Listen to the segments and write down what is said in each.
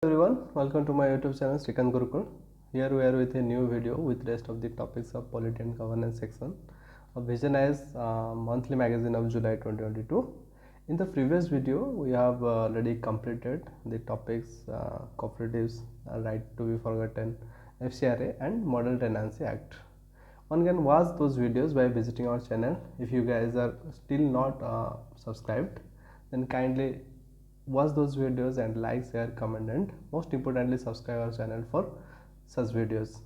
Everyone, welcome to my YouTube channel Srikanth Gurukul. Here we are with a new video with rest of the topics of polity and governance section of Visionized monthly magazine of July 2022. In the previous video we have already completed the topics cooperatives, right to be forgotten, FCRA and Model Tenancy Act. One can watch those videos by visiting our channel. If you guys are still not subscribed, then kindly watch those videos and like, share, comment, and most importantly subscribe our channel for such videos.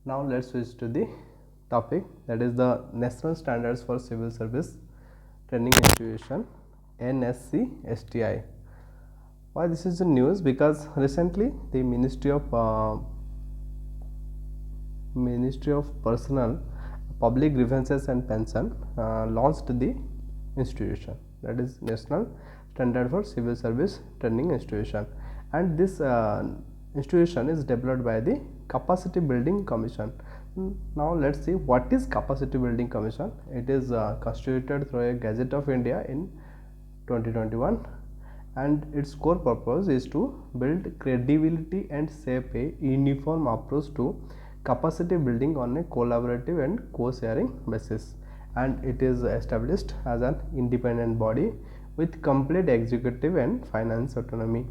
Now let's switch to the topic, that is the National Standards for Civil Service Training Institution, NSC-STI. Why this is the news? Because recently the Ministry of Personnel, Public Grievances and Pension launched the institution, that is National Standard for Civil Service Training Institution, and this institution is developed by the Capacity Building Commission. Now let's see what is Capacity Building Commission. It is constituted through a Gazette of India in 2021, and its core purpose is to build credibility and shape a uniform approach to capacity building on a collaborative and co-sharing basis, and it is established as an independent body with complete executive and finance autonomy.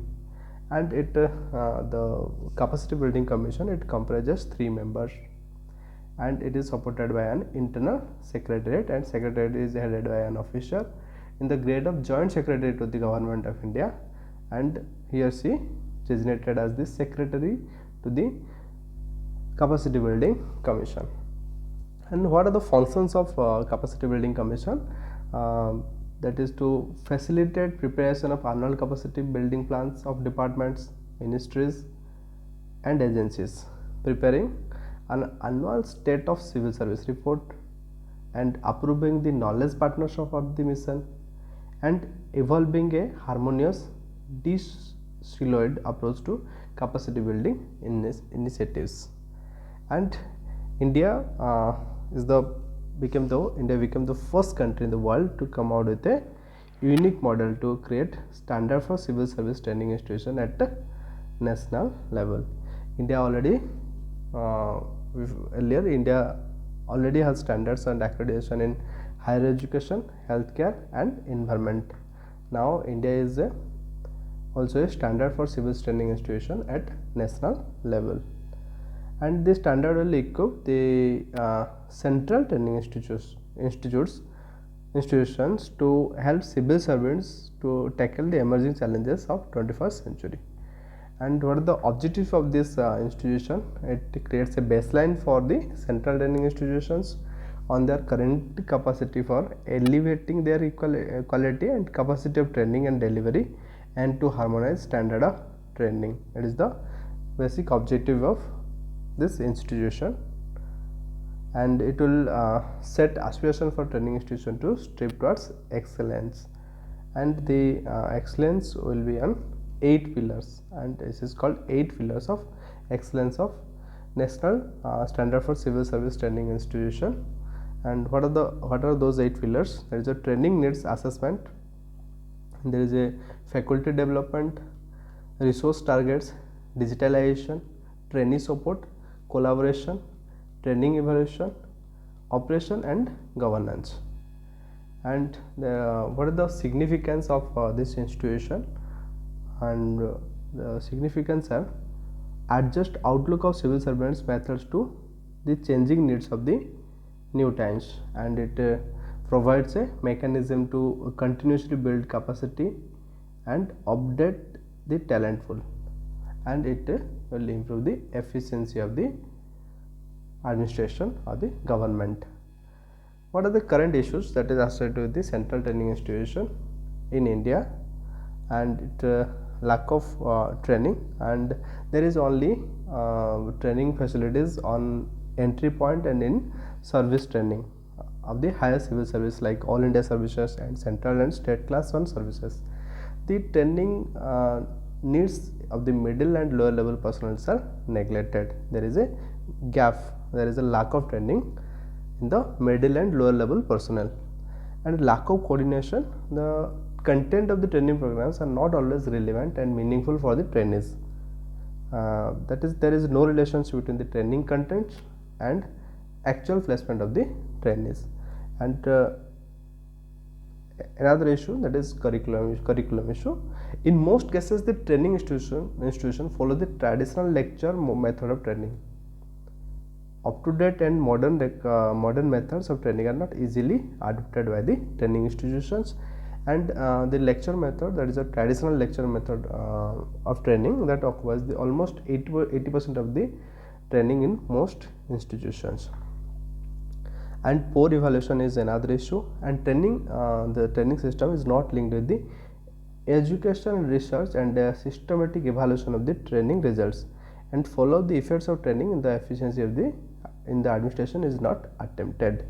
And it the Capacity Building Commission, it comprises 3 members, and it is supported by an internal secretariat, and secretariat is headed by an officer in the grade of Joint Secretary to the Government of India, and he or she designated as the secretary to the Capacity Building Commission. And what are the functions of Capacity Building Commission? That is to facilitate preparation of annual capacity building plans of departments, ministries and agencies, preparing an annual state of civil service report, and approving the knowledge partnership of the mission, and evolving a harmonious de-siloed approach to capacity building initiatives. And India became the first country in the world to come out with a unique model to create standard for civil service training institution at the national level. India already has standards and accreditation in higher education, healthcare and environment. Now India is also a standard for civil training institution at national level, and this standard will equip the central training institutions to help civil servants to tackle the emerging challenges of 21st century. And what are the objectives of this institution? It creates a baseline for the central training institutions on their current capacity for elevating their quality and capacity of training and delivery, and to harmonize standard of training. It is the basic objective of this institution, and it will set aspiration for training institution to strive towards excellence, and the excellence will be on 8 pillars, and this is called 8 pillars of excellence of National Standard for Civil Service Training Institution. And what are those 8 pillars? There is a training needs assessment, there is a faculty development, resource targets, digitalization, trainee support, collaboration, training evaluation, operation and governance. And what are the significance of this institution? And the significance are adjust outlook of civil servants methods to the changing needs of the new times, and it provides a mechanism to continuously build capacity and update the talent pool, and it will improve the efficiency of the administration or the government. What are the current issues that is associated with the central training institution in India? And it lack of training, and there is only training facilities on entry point and in service training of the higher civil service like All India services and central and state class 1 services. The training needs of the middle and lower level personnel are neglected. There is a gap, there is a lack of training in the middle and lower level personnel, and lack of coordination. The content of the training programs are not always relevant and meaningful for the trainees. that is, there is no relationship between the training content and actual placement of the trainees. And another issue, that is curriculum issue. In most cases, the training institution follow the traditional lecture method of training. Up to date and modern methods of training are not easily adopted by the training institutions, and the lecture method, that is a traditional lecture method of training, that occupies the almost 80% of the training in most institutions. And poor evaluation is another issue, and the training system is not linked with the education research and systematic evaluation of the training results, and follow the effects of training in the efficiency of the administration is not attempted.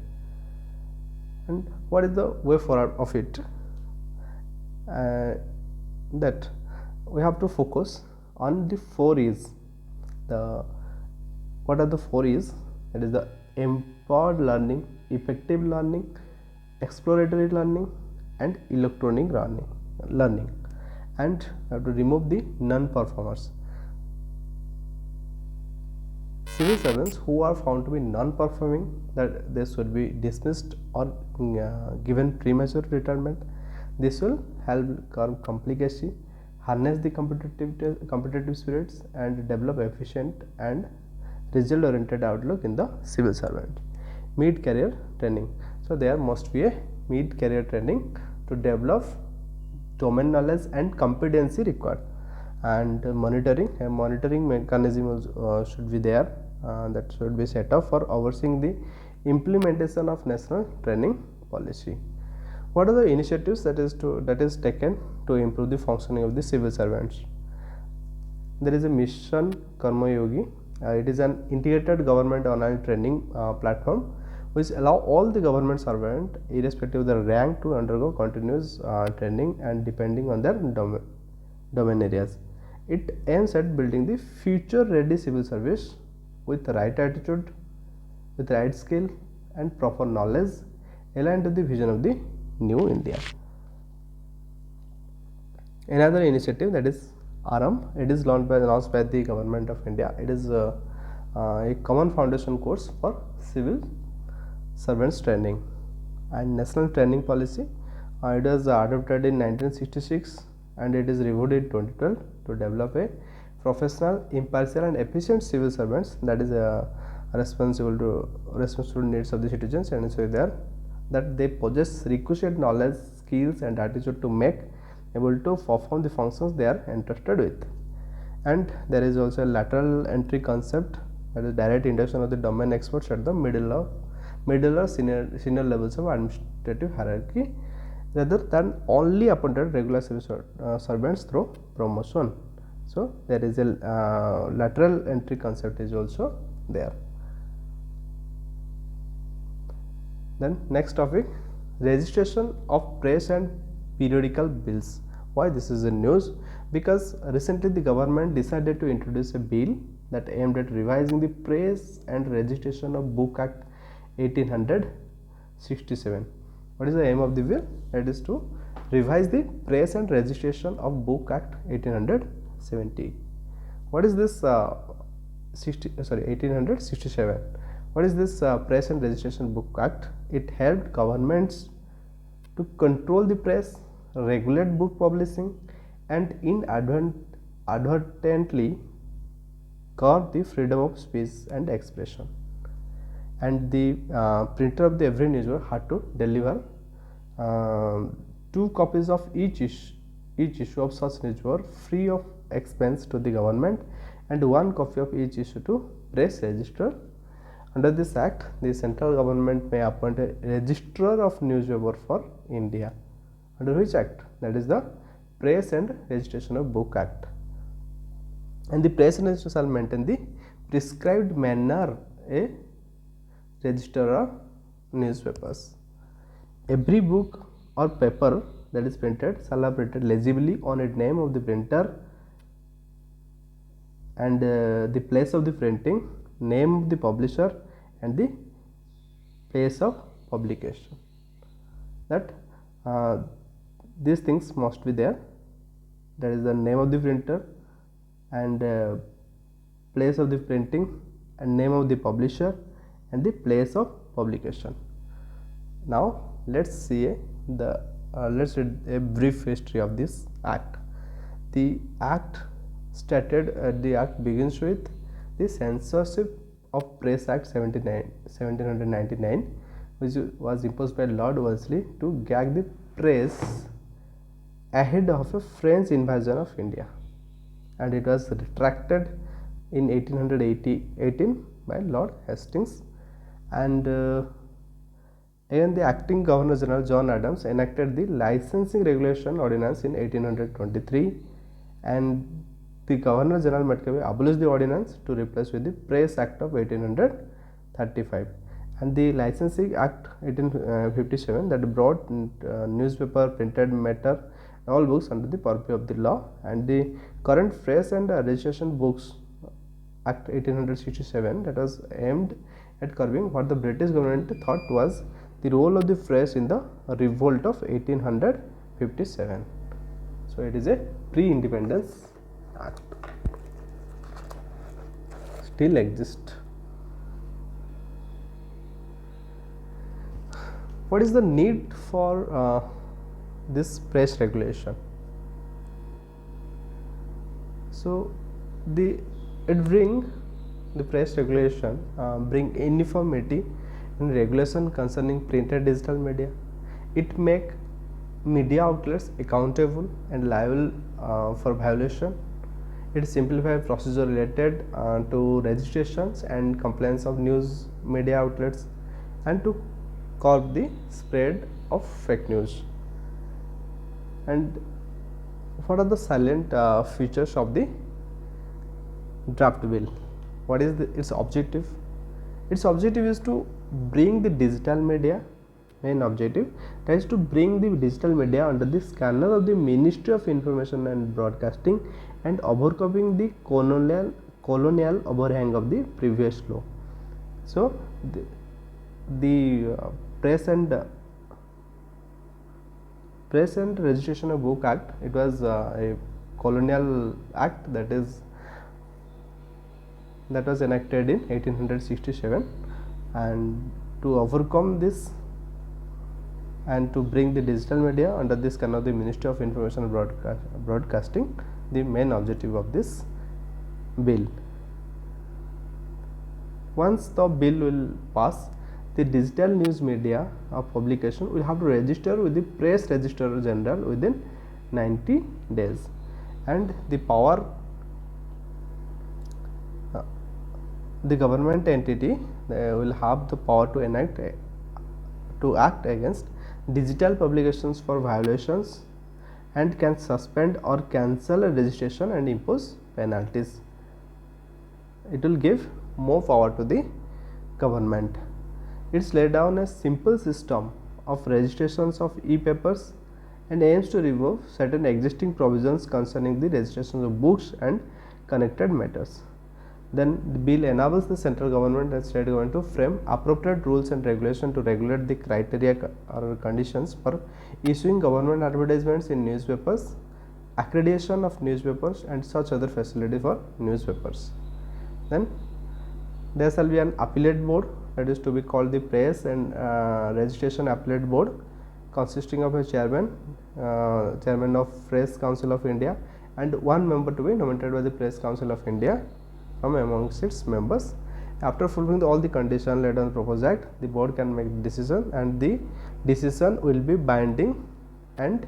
And what is the way forward of it? That we have to focus on the 4 E's. What are the 4 E's? That is the empowered learning, effective learning, exploratory learning, and electronic learning. And we have to remove the non-performers. Civil servants who are found to be non-performing, that they should be dismissed or given premature retirement. This will help curb complicacy, harness the competitive spirits, and develop efficient and result-oriented outlook in the civil servant. Mid-career training. So there must be a mid-career training to develop domain knowledge and competency required. And monitoring mechanism should be there, that should be set up for overseeing the implementation of national training policy. What are the initiatives that is taken to improve the functioning of the civil servants? There is a Mission Karma Yogi. It is an integrated government online training platform which allow all the government servant, irrespective of their rank, to undergo continuous training and depending on their domain areas. It aims at building the future ready civil service with the right attitude, with right skill and proper knowledge, aligned to the vision of the new India. Another initiative, that is ARAM. It is launched by the government of India. It is a common foundation course for civil servants training. And national training policy, it was adopted in 1966 and it is reviewed in 2012 to develop a professional, impartial and efficient civil servants that is responsible to needs of the citizens, and so that they possess requisite knowledge, skills and attitude to make able to perform the functions they are entrusted with. And there is also a lateral entry concept, that is direct induction of the domain experts at the middle or senior levels of administrative hierarchy, rather than only appointed regular civil servants through promotion. So there is a lateral entry concept is also there. Then next topic, registration of press and periodical bills. Why this is a news? Because recently the government decided to introduce a bill that aimed at revising the Press and Registration of Book Act 1867. What is the aim of the bill? It is to revise the Press and Registration of Book Act 1870. What is this 1867? What is this Press and Registration Book Act? It helped governments to control the press, regulate book publishing, and inadvertently curb the freedom of speech and expression. And the printer of the every newspaper had to deliver 2 copies of each issue of such newspaper free of expense to the government, and 1 copy of each issue to press register. Under this act, the central government may appoint a registrar of newspaper for India. Under which act? That is the Press and Registration of Book Act. And the Press and Registration shall maintain the prescribed manner a register of newspapers. Every book or paper that is printed shall have printed legibly on it name of the printer and the place of the printing, name of the publisher and the place of publication. That these things must be there. That is the name of the printer and place of the printing and name of the publisher and the place of publication. Now let's see let's read a brief history of this act. The act the act begins with the Censorship of Press Act 1799, which was imposed by Lord Wellesley to gag the press ahead of a French invasion of India, and it was retracted in 1818 by Lord Hastings. And again, the acting Governor General John Adams enacted the Licensing Regulation Ordinance in 1823, and the Governor General Metcalfe abolished the ordinance to replace with the Press Act of 1835, and the Licensing Act 1857 that brought newspaper, printed matter, all books under the purview of the law, and the current Fresh and Registration Books Act 1867 that was aimed at curbing what the British government thought was the role of the press in the revolt of 1857. So it is a pre-independence act, still exists. What is the need for this press regulation? So the press regulation bring uniformity in regulation concerning printed digital media. It make media outlets accountable and liable for violation. It simplify procedure related to registrations and compliance of news media outlets, and to curb the spread of fake news. And what are the salient features of the draft bill? What is its objective? Its objective is to bring the digital media, main objective, that is to bring the digital media under the scanner of the Ministry of Information and Broadcasting and overcoming the colonial overhang of the previous law. So the Press and Registration of Book Act, it was a colonial act that was enacted in 1867, and to overcome this and to bring the digital media under this kind of the Ministry of Information and Broadcasting, the main objective of this bill. Once the bill will pass, the digital news media of publication will have to register with the Press Registrar General within 90 days, and the power the government entity will have the power to act against digital publications for violations, and can suspend or cancel a registration and impose penalties. It will give more power to the government. It's laid down a simple system of registrations of e-papers and aims to remove certain existing provisions concerning the registrations of books and connected matters. Then the bill enables the central government and state government to frame appropriate rules and regulations to regulate the criteria or conditions for issuing government advertisements in newspapers, accreditation of newspapers, and such other facility for newspapers. Then there shall be an appellate board, that is to be called the Press and Registration Appellate Board, consisting of a chairman of Press Council of India, and one member to be nominated by the Press Council of India from amongst its members. After fulfilling all the conditions laid on the proposed act, the board can make decision, and the decision will be binding and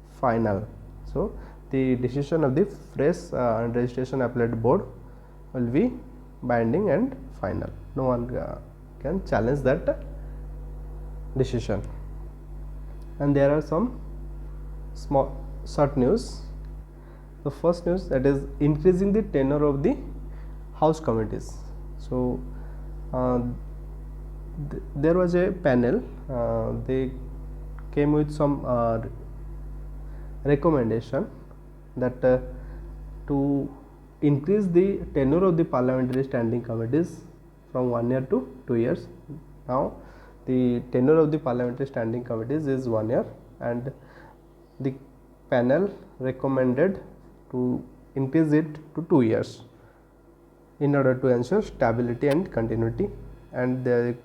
final. So the decision of the Press and Registration Appellate Board will be binding and final. No one can challenge that decision. And there are some small short news. The first news, that is increasing the tenure of the House committees. So there was a panel, they came with some recommendation that to increase the tenure of the parliamentary standing committees from 1 year to 2 years. Now the tenure of the parliamentary standing committees is 1 year, and the panel recommended to increase it to 2 years. in order to ensure stability and continuity. And the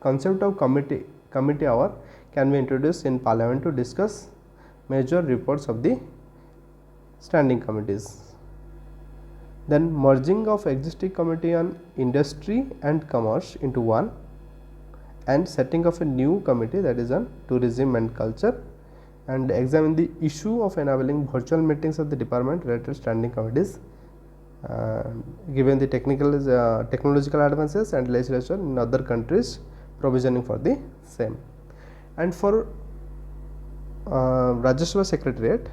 concept of committee hour can be introduced in Parliament to discuss major reports of the standing committees. Then merging of existing committee on industry and commerce into one, and setting of a new committee, that is on tourism and culture, and examine the issue of enabling virtual meetings of the department related standing committees, given the technological advances and legislation in other countries provisioning for the same. And for Rajya Sabha Secretariat,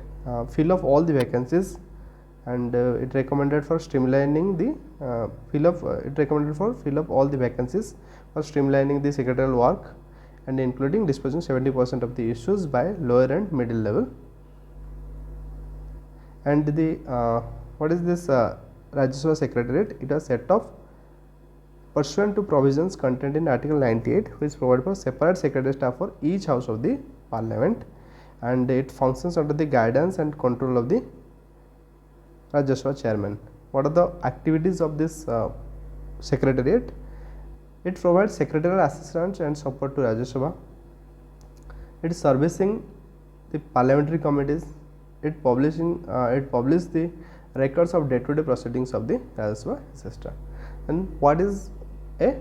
fill of all the vacancies, and it recommended for streamlining the fill of all the vacancies for streamlining the secretarial work, and including disposing 70% of the issues by lower and middle level. And the what is this Rajya Sabha Secretariat? It was set off pursuant to provisions contained in Article 98, which provide for separate secretary staff for each house of the Parliament, and it functions under the guidance and control of the Rajya Sabha chairman. What are the activities of this secretariat? It provides secretarial assistance and support to Rajya Sabha. It is servicing the parliamentary committees. It publishes the records of day-to-day proceedings of the Rajya Sabha, etc. And what is a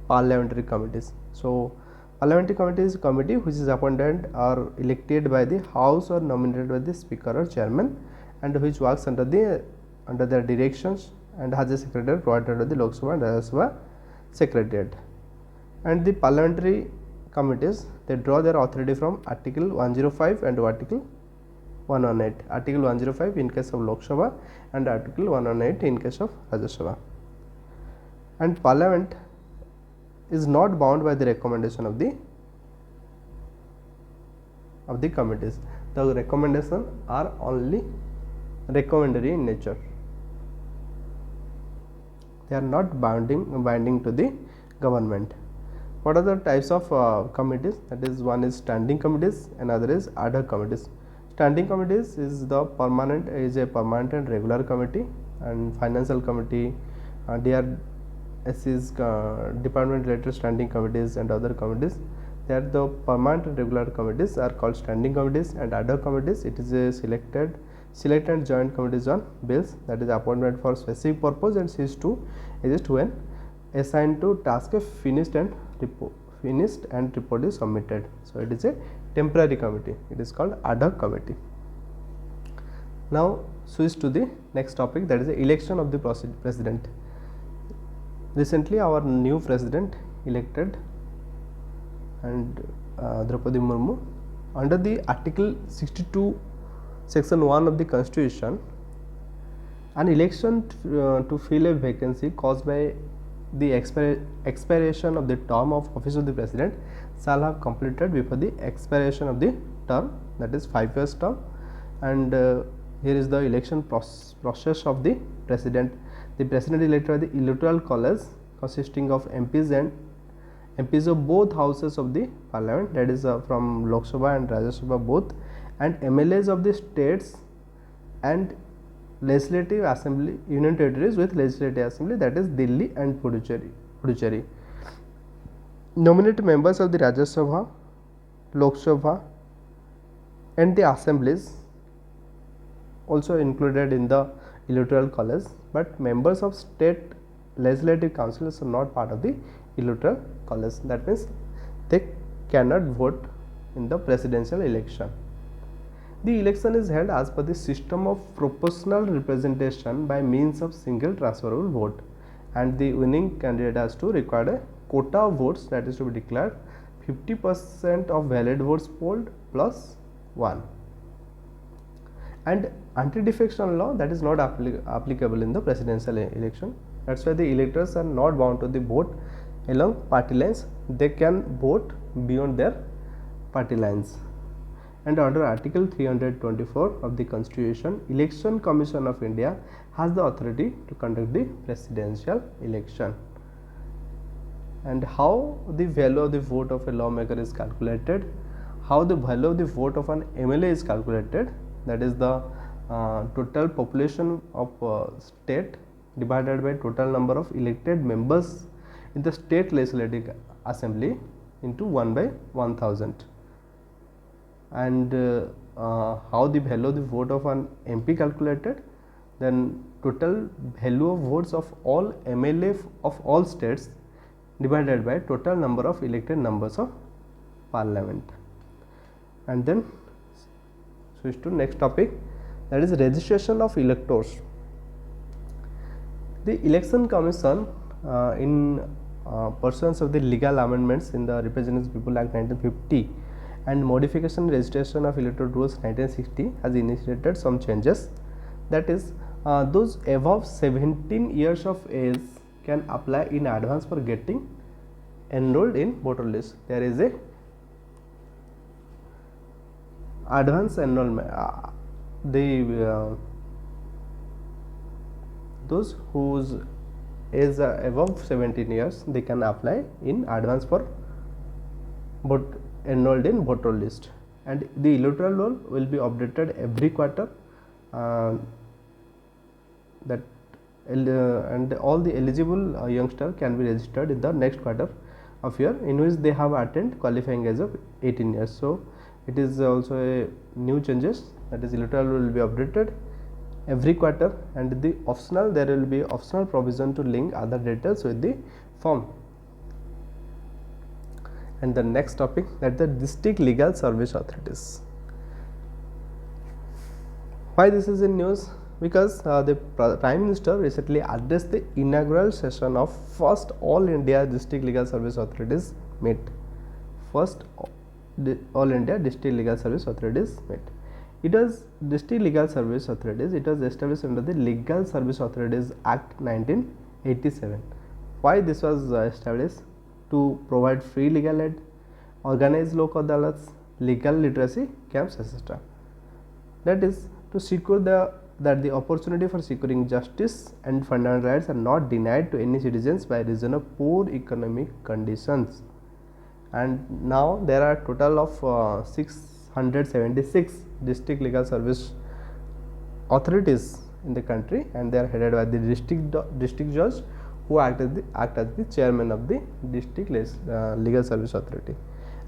parliamentary committees? So parliamentary committee is a committee which is appointed or elected by the House or nominated by the Speaker or Chairman, and which works under their directions and has a secretary provided by the Lok Sabha and Rajya Sabha Secretariat. And the parliamentary committees, they draw their authority from Article 105 and Article 118. Article 105 in case of Lok Sabha and Article 118 in case of Rajya Sabha. And Parliament is not bound by the recommendation of the committees. The recommendations are only recommendatory in nature. They are not binding to the government. What are the types of committees? That is, one is standing committees, another is ad hoc committees. Standing committees is a permanent and regular committee, and financial committee, DRS's department related standing committees, and other committees. They are the permanent and regular committees are called standing committees. And ad hoc committees, it is a select and joint committees on bills, that is appointment for specific purpose and cease to exist when assigned to task a finished and report is submitted. So it is a temporary committee. It is called ad hoc committee. Now switch to the next topic, that is the election of the president. Recently our new president elected, and Draupadi Murmu, under the Article 62 Section 1 of the Constitution, an election to fill a vacancy caused by the expiration of the term of office of the president shall have completed before the expiration of the term, that is 5 years term. And here is the election process of the president. The president elected by the electoral college consisting of MPs of both houses of the parliament, that is from Lok Sabha and Rajya Sabha both, and MLAs of the states and legislative assembly, union territories with legislative assembly, that is Delhi and Puducherry. Nominate members of the Rajya Sabha, Lok Sabha, and the assemblies also included in the electoral college, but members of state legislative councils are not part of the electoral college. That means they cannot vote in the presidential election. The election is held as per the system of proportional representation by means of single transferable vote, and the winning candidate has to require a quota of votes, that is to be declared 50% of valid votes polled plus 1. And anti-defection law, that is not applicable in the presidential election. That's why the electors are not bound to the vote along party lines. They can vote beyond their party lines. And under Article 324 of the Constitution, Election Commission of India has the authority to conduct the presidential election. And how the value of the vote of a lawmaker is calculated, how the value of the vote of an MLA is calculated, that is the total population of state divided by total number of elected members in the state legislative assembly into 1 by 1000. And how the value of the vote of an MP calculated? Then total value of votes of all MLA of all states divided by total number of elected members of parliament. And then switch to next topic, that is registration of electors. The Election Commission in pursuance of the legal amendments in the Representative People Act 1950 and modification and registration of electoral rules 1960 has initiated some changes. That is, those above 17 years of age can apply in advance for getting enrolled in voter list. There is a advance enrollment. Those whose age above 17 years, they can apply in advance for enrolled in voter list, and the electoral roll will be updated every quarter. And all the eligible youngster can be registered in the next quarter of year in which they have attained qualifying age of 18 years. So it is also a new changes, that is electoral roll will be updated every quarter, and the optional, there will be optional provision to link other details with the form. And the next topic, that the district legal service authorities. Why this is in news? Because the Prime Minister recently addressed the inaugural session of first All India District Legal Service Authorities meet. First All India District Legal Service Authorities meet. It was District Legal Service Authorities. It was established under the Legal Service Authorities Act 1987. Why this was established? To provide free legal aid, organize lok adalats, legal literacy camps, etc. That is to secure that the opportunity for securing justice and fundamental rights are not denied to any citizens by reason of poor economic conditions. And now there are total of 676 district legal service authorities in the country, and they are headed by the district judge, who act as the chairman of the district legal service authority.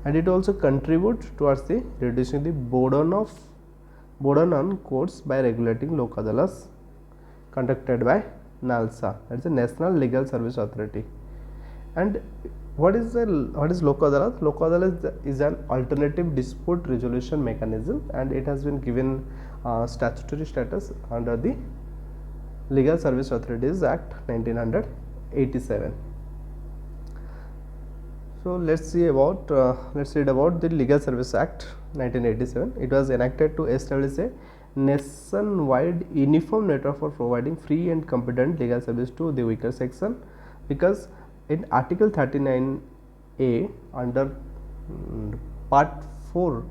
And it also contributes towards the reducing the burden on courts by regulating lok adalats conducted by NALSA, that is the National Legal Service Authority. And what is lok adalat? Lok adalat is an alternative dispute resolution mechanism, and it has been given statutory status under the Legal Service Authorities Act 1987. So let's read about the Legal Service Act 1987. It was enacted to establish a nationwide uniform network for providing free and competent legal service to the weaker section, because in Article 39A under Part 4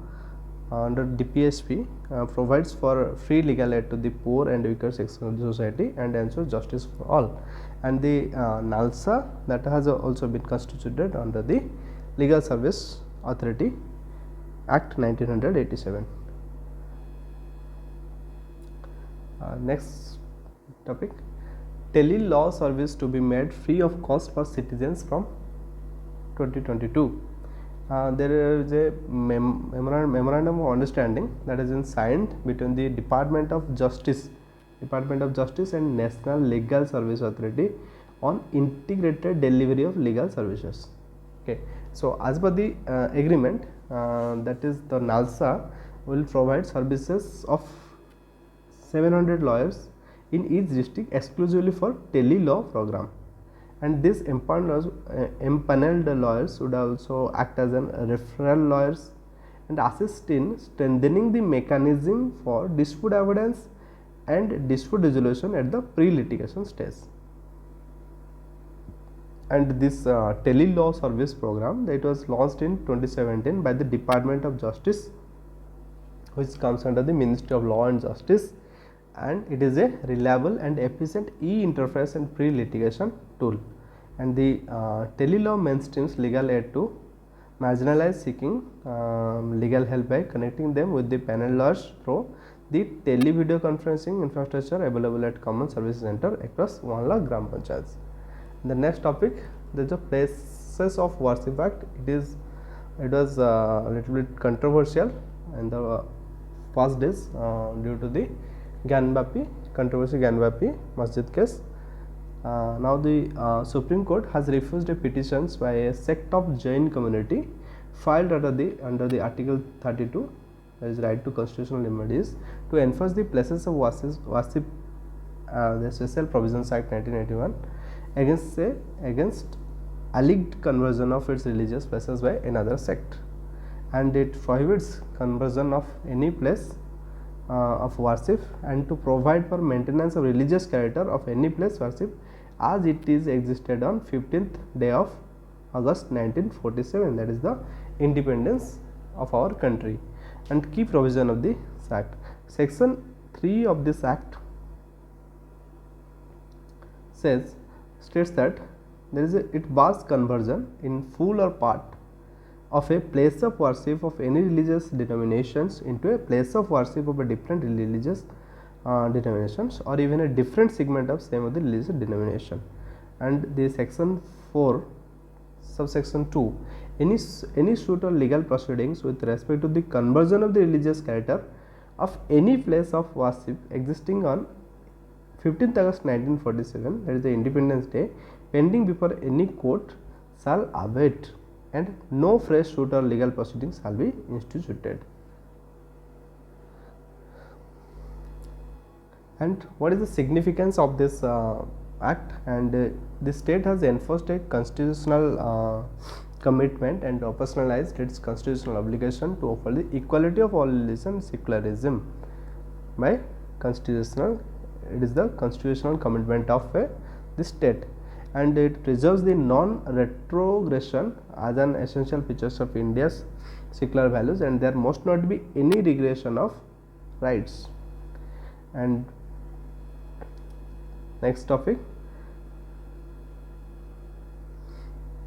under DPSP provides for free legal aid to the poor and weaker section of the society and ensures justice for all. And the NALSA, that has also been constituted under the Legal Service Authority Act 1987. Next topic, tele-law service to be made free of cost for citizens from 2022. There is a memorandum of understanding that has been signed between the Department of Justice and National Legal Service Authority on integrated delivery of legal services. Okay, so as per the agreement, that is the NALSA will provide services of 700 lawyers in each district exclusively for tele-law program, and this empaneled lawyers would also act as an referral lawyers and assist in strengthening the mechanism for dispute avoidance and dispute resolution at the pre-litigation stage. And this tele-law service program, that was launched in 2017 by the Department of Justice, which comes under the Ministry of Law and Justice, and it is a reliable and efficient e-interface and pre-litigation tool. And the tele-law mainstreams legal aid to marginalized seeking legal help by connecting them with the panel lawyers through the tele-video conferencing infrastructure available at common service center across 1 lakh gram panchayats. The next topic, there is a Places of Worship Act. It was a little bit controversial in the first days due to the Gyanvapi controversy, Gyanvapi Masjid case. Now the Supreme Court has refused a petitions by a sect of Jain community filed under the Article 32, that is right to constitutional remedies, to enforce the Places of Worship the Special Provisions Act 1981 against alleged conversion of its religious places by another sect, and it prohibits conversion of any place of worship and to provide for maintenance of religious character of any place worship as it is existed on 15th day of August 1947, that is the independence of our country. And key provision of this act, section 3 of this act states that it bars conversion in full or part of a place of worship of any religious denominations into a place of worship of a different religious denominations, or even a different segment of same of the religious denomination. And the section 4 subsection 2, any suit or legal proceedings with respect to the conversion of the religious character of any place of worship existing on 15th August 1947, that is the Independence Day, pending before any court shall abate, and no fresh suit or legal proceedings shall be instituted. And what is the significance of this act? And the state has enforced a constitutional commitment and operationalized its constitutional obligation to offer the equality of all religions and secularism by constitutional. It is the constitutional commitment of the state, and it preserves the non-retrogression as an essential feature of India's secular values, and there must not be any regression of rights. And next topic,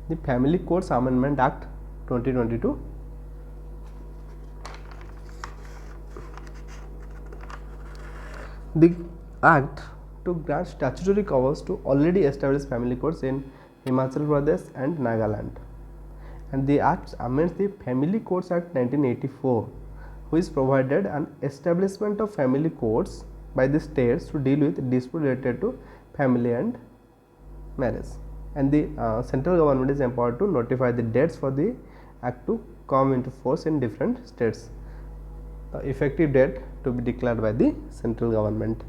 the Family Courts Amendment Act 2022. The act to grant statutory covers to already established family courts in Himachal Pradesh and Nagaland, and the act amends the Family Courts Act 1984, which provided an establishment of family courts by the states to deal with disputes related to family and marriage, and the central government is empowered to notify the dates for the act to come into force in different states. The effective date to be declared by the central government.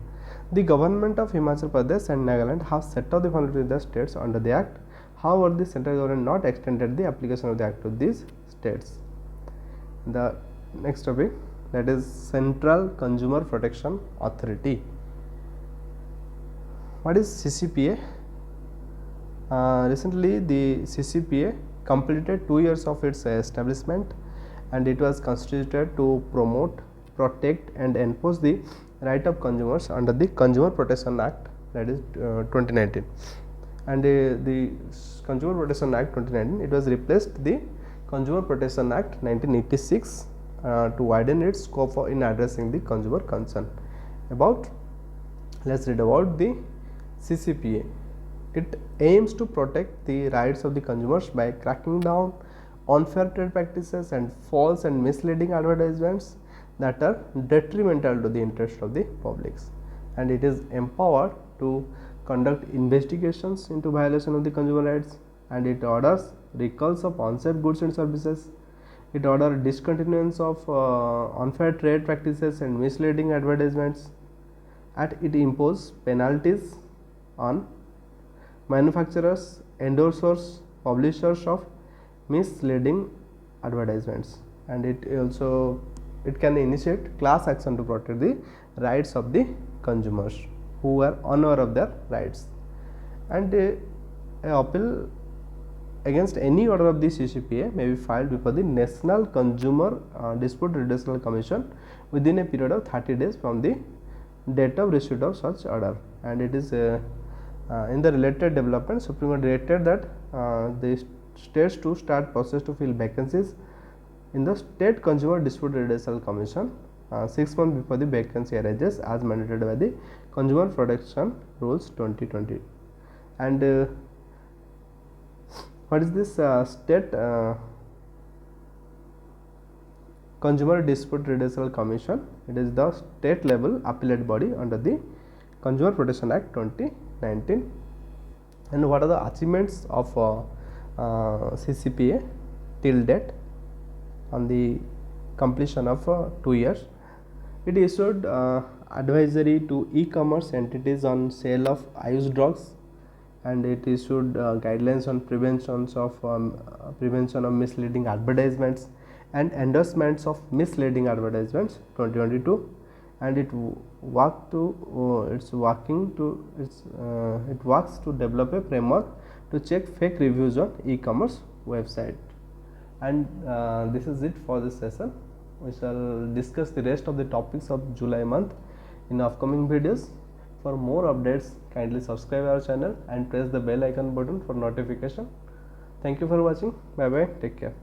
The government of Himachal Pradesh and Nagaland have set up the family with the states under the act. However, the central government not extended the application of the act to these states. The next topic, that is Central Consumer Protection Authority. What is Ccpa? Recently, the Ccpa completed 2 years of its establishment, and it was constituted to promote, protect and enforce the right of consumers under the Consumer Protection Act, that is 2019, and the Consumer Protection Act 2019, it was replaced the Consumer Protection Act 1986 to widen its scope in addressing the consumer concern. Let's read about the Ccpa. It aims to protect the rights of the consumers by cracking down unfair trade practices and false and misleading advertisements that are detrimental to the interest of the public, and it is empowered to conduct investigations into violation of the consumer rights, and it orders recalls of unsafe goods and services. It orders discontinuance of unfair trade practices and misleading advertisements, and it imposes penalties on manufacturers, endorsers, publishers of misleading advertisements, and it can initiate class action to protect the rights of the consumers who are unaware of their rights, and a appeal against any order of the Ccpa may be filed before the National Consumer Dispute Redressal Commission within a period of 30 days from the date of receipt of such order. And it is in the related development, Supreme Court directed that the states to start process to fill vacancies in the State Consumer Dispute Redressal Commission, 6 months before the vacancy arises as mandated by the Consumer Protection Rules 2020. And what is this state Consumer Dispute Redressal Commission? It is the state level appellate body under the Consumer Protection Act 2019. And what are the achievements of CCPA till date on the completion of 2 years? It issued advisory to e-commerce entities on sale of Ayush drugs, and it issued guidelines on prevention of misleading advertisements and endorsements of misleading advertisements 2022, and it works to develop a framework to check fake reviews on e-commerce website. And this is it for this session. We shall discuss the rest of the topics of July month in upcoming videos. For more updates, kindly subscribe our channel and press the bell icon button for notification. Thank you for watching. Bye bye. Take care.